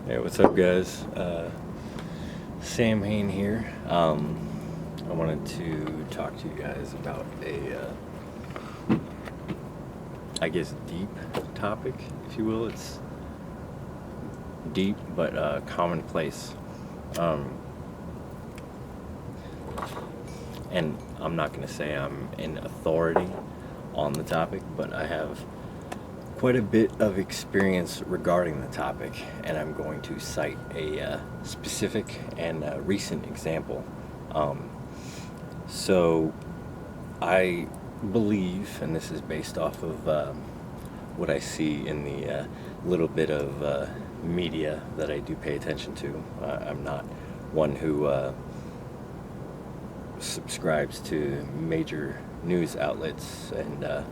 Hey, what's up, guys? Sam Hain here. I wanted to talk to you guys about I guess, deep topic, if you will. It's deep but commonplace. Um, and I'm not going to say I'm an authority on the topic, but I have quite a bit of experience regarding the topic, and I'm going to cite a specific and recent example. Um, so, I believe, and this is based off of what I see in the little bit of media that I do pay attention to. I'm not one who subscribes to major news outlets and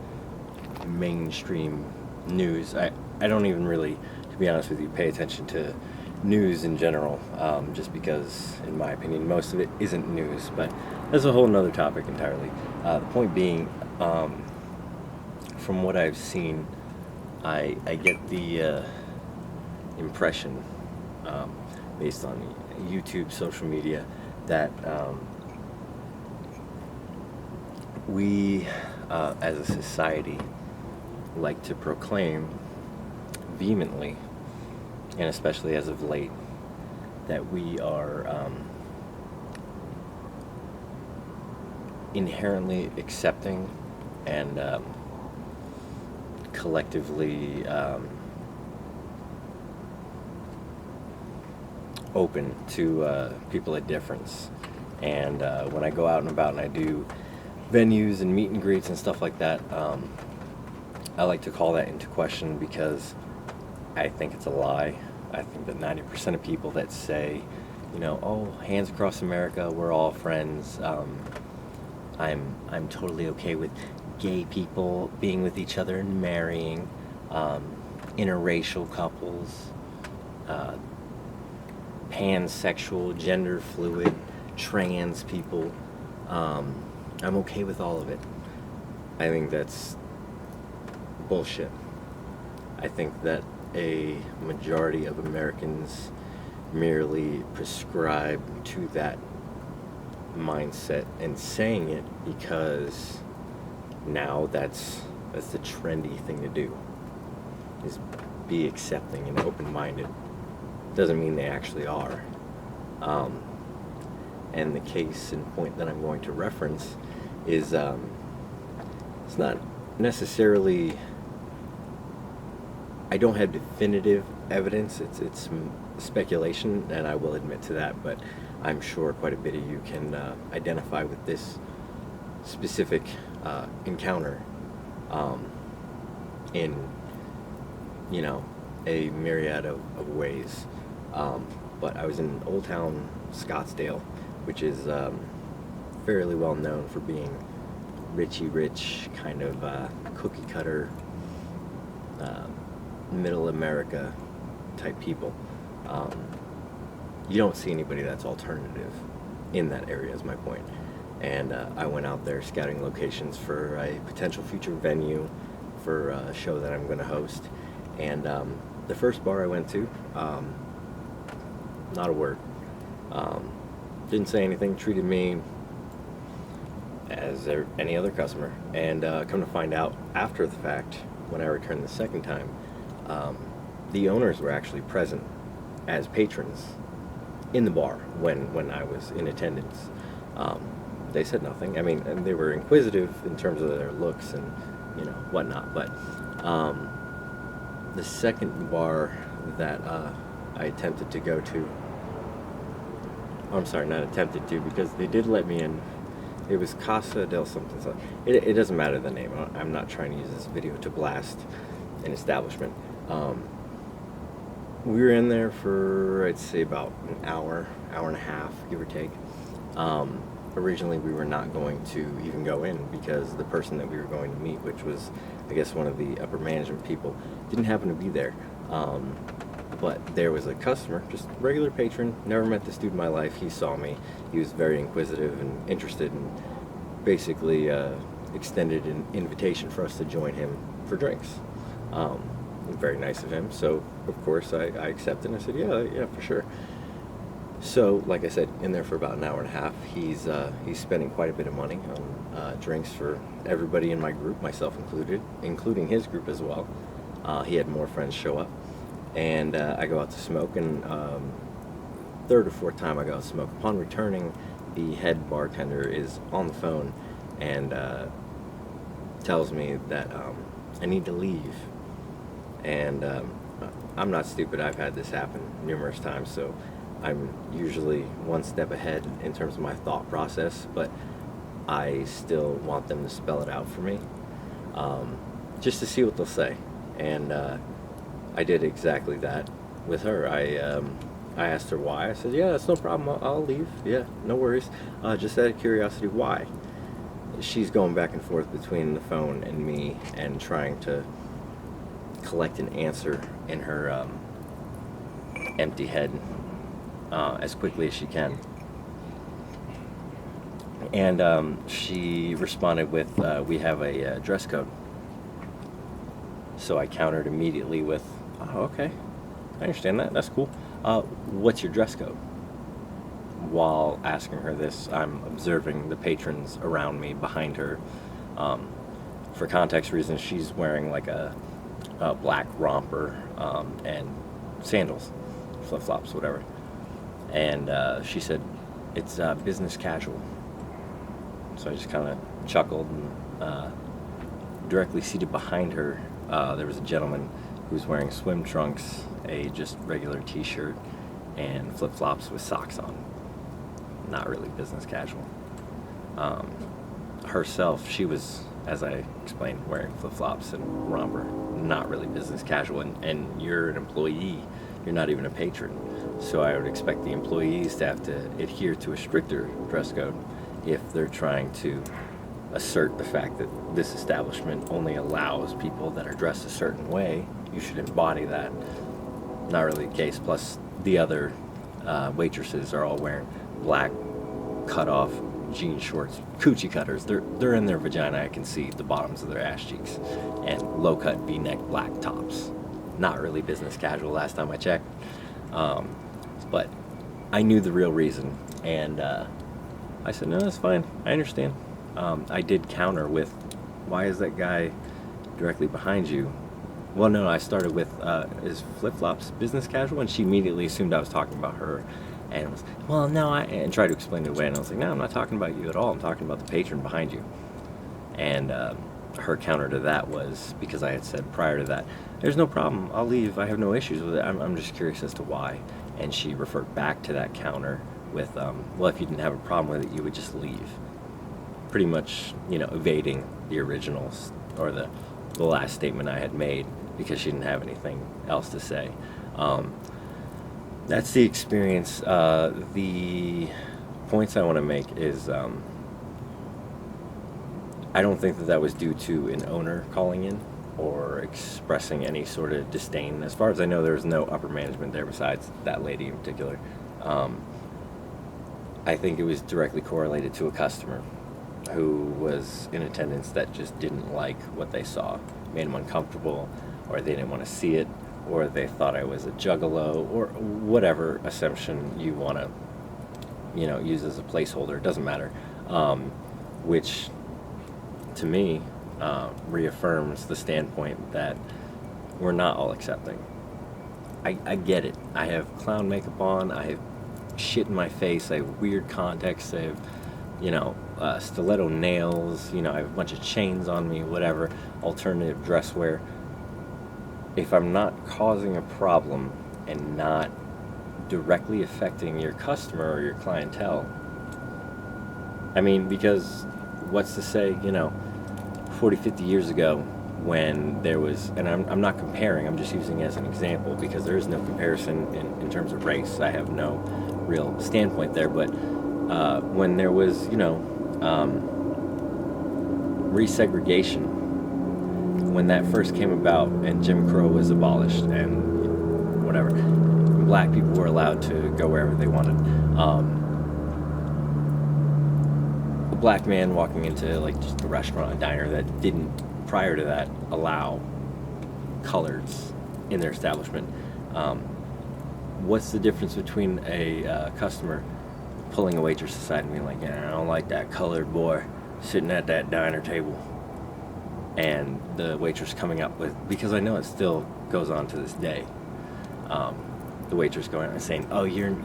mainstream news. I don't even really, to be honest with you, pay attention to news in general, just because, in my opinion, most of it isn't news, but that's a whole nother topic entirely. The point being, from what I've seen, I get the impression, based on YouTube, social media, that we, as a society, like to proclaim vehemently, and especially as of late, that we are inherently accepting and collectively open to people of difference. And when I go out and about and I do venues and meet and greets and stuff like that, I like to call that into question, because I think it's a lie. I think that 90% of people that say, oh, hands across America, we're all friends. I'm totally okay with gay people being with each other and marrying, interracial couples, pansexual, gender fluid, trans people. I'm okay with all of it. I think that's bullshit. I think that a majority of Americans merely prescribe to that mindset and saying it because now that's the trendy thing to do, is be accepting and open-minded. Doesn't mean they actually are. And the case in point that I'm going to reference is it's not necessarily, I don't have definitive evidence. It's speculation, and I will admit to that, but I'm sure quite a bit of you can identify with this specific encounter in, a myriad of ways. But I was in Old Town Scottsdale, which is fairly well known for being richy rich, kind of cookie cutter, middle America type people. You don't see anybody that's alternative in that area, is my point. And I went out there scouting locations for a potential future venue for a show that I'm going to host. And the first bar I went to, not a word. Didn't say anything, treated me as any other customer. And come to find out after the fact, when I returned the second time, the owners were actually present as patrons in the bar when I was in attendance. They said nothing. I mean, and they were inquisitive in terms of their looks and whatnot. But the second bar that I attempted to go to, I'm sorry, not attempted to, because they did let me in. It was Casa del something. It doesn't matter the name. I'm not trying to use this video to blast an establishment. We were in there for, I'd say, about an hour and a half, give or take. Originally, we were not going to even go in because the person that we were going to meet, which was, I guess, one of the upper management people, didn't happen to be there. But there was a customer, just regular patron, never met this dude in my life. He saw me. He was very inquisitive and interested, and basically extended an invitation for us to join him for drinks. Very nice of him. So of course I accepted and I said, yeah, for sure. So, like I said, in there for about an hour and a half. He's spending quite a bit of money on drinks for everybody in my group, myself included, including his group as well. He had more friends show up, and I go out to smoke. And third or fourth time I go out to smoke. Upon returning, the head bartender is on the phone and tells me that I need to leave. And I'm not stupid. I've had this happen numerous times, so I'm usually one step ahead in terms of my thought process, but I still want them to spell it out for me, just to see what they'll say. And I did exactly that with her. I asked her why. I said, yeah, that's no problem. I'll leave. Yeah, no worries. Just out of curiosity, why? She's going back and forth between the phone and me and trying to collect an answer in her empty head as quickly as she can. And she responded with, we have a dress code. So I countered immediately with, oh, okay, I understand that. That's cool. What's your dress code? While asking her this, I'm observing the patrons around me behind her. For context reasons, she's wearing like a black romper and sandals, flip-flops, whatever. And she said, it's business casual. So I just kind of chuckled, and directly seated behind her, there was a gentleman who was wearing swim trunks, a just regular t-shirt, and flip-flops with socks on. Not really business casual. Herself, she was, as I explained, wearing flip-flops and romper. Not really business casual, and you're an employee, you're not even a patron. So I would expect the employees to have to adhere to a stricter dress code if they're trying to assert the fact that this establishment only allows people that are dressed a certain way. You should embody that. Not really the case. Plus, the other waitresses are all wearing black cut-off jean shorts, coochie cutters. They're in their vagina. I can see the bottoms of their ass cheeks, and low-cut V-neck black tops. Not really business casual last time I checked. But I knew the real reason, and I said, no, that's fine. I understand. I did counter with, why is that guy directly behind you? Well, no, I started with, is flip-flops business casual? And she immediately assumed I was talking about her, and was, well, no, and tried to explain it away, and I was like, no, I'm not talking about you at all. I'm talking about the patron behind you. And her counter to that was, because I had said prior to that, there's no problem, I'll leave, I have no issues with it, I'm just curious as to why. And she referred back to that counter with, well, if you didn't have a problem with it, you would just leave. Pretty much, evading the originals, or the last statement I had made, because she didn't have anything else to say. That's the experience. The points I want to make is, I don't think that was due to an owner calling in or expressing any sort of disdain. As far as I know, there was no upper management there besides that lady in particular. I think it was directly correlated to a customer who was in attendance that just didn't like what they saw, made them uncomfortable, or they didn't want to see it, or they thought I was a juggalo, or whatever assumption you want to, use as a placeholder. It doesn't matter. Which, to me, reaffirms the standpoint that we're not all accepting. I get it. I have clown makeup on. I have shit in my face. I have weird contacts. I have, stiletto nails. I have a bunch of chains on me, whatever. Alternative dress wear. If I'm not causing a problem and not directly affecting your customer or your clientele, because what's to say, 40, 50 years ago when there was, and I'm not comparing, I'm just using it as an example because there is no comparison in terms of race. I have no real standpoint there, but when there was, resegregation, when that first came about and Jim Crow was abolished and whatever, black people were allowed to go wherever they wanted. A black man walking into just a restaurant, a diner that didn't, prior to that, allow coloreds in their establishment. What's the difference between a customer pulling a waitress aside and being like, yeah, I don't like that colored boy sitting at that diner table, and the waitress coming up with, because I know it still goes on to this day, the waitress going and saying, oh, you're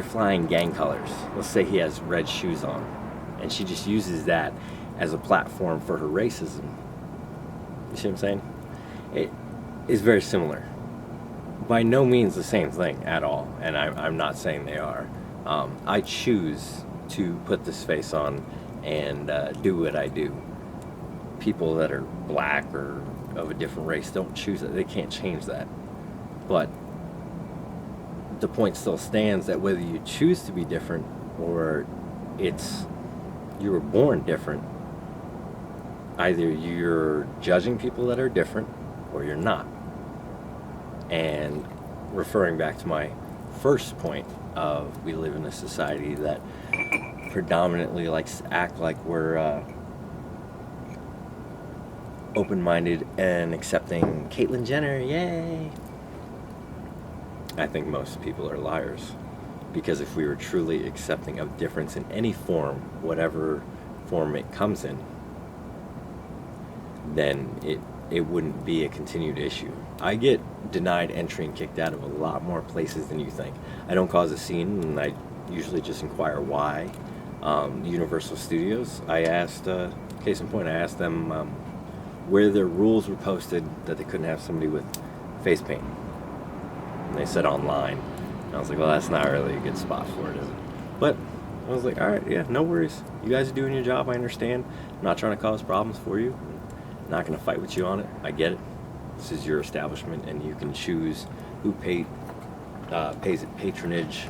flying gang colors. Let's say he has red shoes on, and she just uses that as a platform for her racism. You see what I'm saying? It is very similar. By no means the same thing at all, and I'm not saying they are. I choose to put this face on and do what I do. People that are black or of a different race don't choose it. They can't change that. But the point still stands that whether you choose to be different or you were born different, either you're judging people that are different or you're not. And referring back to my first point of we live in a society that predominantly likes to act like we're open-minded and accepting Caitlyn Jenner, yay! I think most people are liars, because if we were truly accepting of difference in any form, whatever form it comes in, then it wouldn't be a continued issue. I get denied entry and kicked out of a lot more places than you think. I don't cause a scene, and I usually just inquire why. Universal Studios, I asked, case in point, I asked them where their rules were posted that they couldn't have somebody with face paint. And they said online. And I was like, well, that's not really a good spot for it, is it? But I was like, all right, yeah, no worries. You guys are doing your job, I understand. I'm not trying to cause problems for you. I'm not going to fight with you on it. I get it. This is your establishment, and you can choose who pays it patronage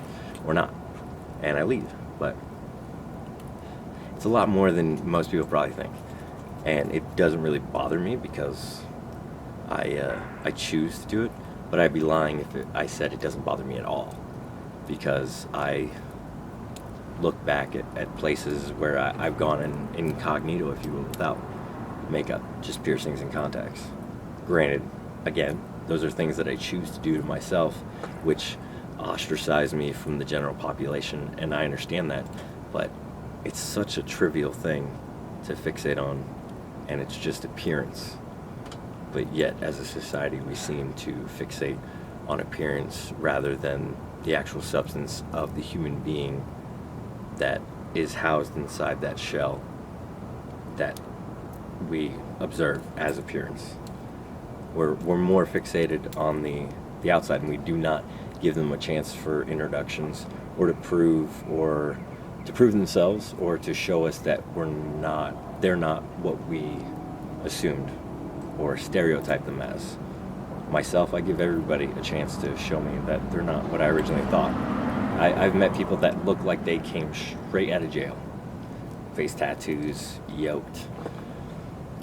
or not. And I leave. But it's a lot more than most people probably think. And it doesn't really bother me because I choose to do it. But I'd be lying if I said it doesn't bother me at all, because I look back at places where I've gone in incognito, if you will, without makeup, just piercings and contacts. Granted, again, those are things that I choose to do to myself, which ostracize me from the general population, and I understand that, but it's such a trivial thing to fixate on, and it's just appearance. But yet, as a society, we seem to fixate on appearance rather than the actual substance of the human being that is housed inside that shell that we observe as appearance. We're more fixated on the outside, and we do not give them a chance for introductions or to prove themselves or to show us that they're not what we assumed or stereotype them as. Myself, I give everybody a chance to show me that they're not what I originally thought. I've met people that look like they came straight out of jail. Face tattoos, yoked,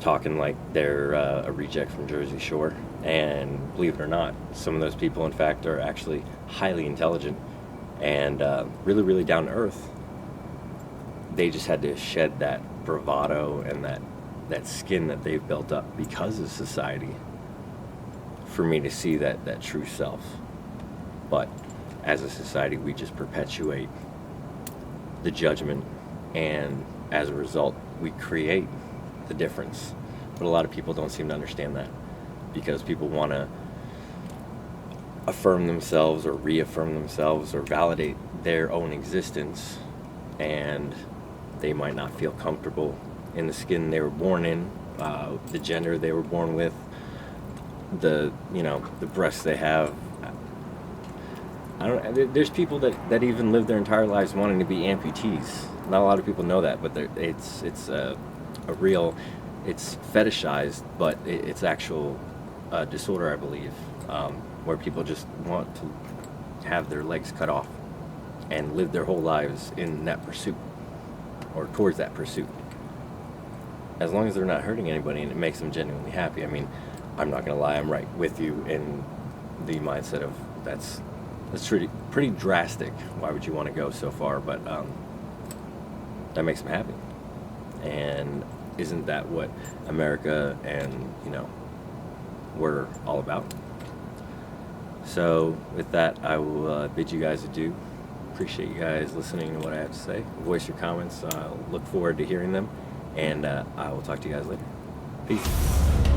talking like they're a reject from Jersey Shore. And believe it or not, some of those people, in fact, are actually highly intelligent and really, really down to earth. They just had to shed that bravado and that skin that they've built up because of society for me to see that true self. But as a society, we just perpetuate the judgment, and as a result, we create the difference. But a lot of people don't seem to understand that, because people want to affirm themselves or reaffirm themselves or validate their own existence, and they might not feel comfortable in the skin they were born in, the gender they were born with, the breasts they have. There's people that even live their entire lives wanting to be amputees. Not a lot of people know that, but it's a real, it's fetishized, but it's actual disorder, I believe, where people just want to have their legs cut off and live their whole lives in that pursuit or towards that pursuit. As long as they're not hurting anybody and it makes them genuinely happy. I mean, I'm not going to lie, I'm right with you in the mindset of that's pretty drastic. Why would you want to go so far? But that makes them happy. And isn't that what America and, we're all about? So with that, I will bid you guys adieu. Appreciate you guys listening to what I have to say. Voice your comments. Look forward to hearing them, and I will talk to you guys later. Peace.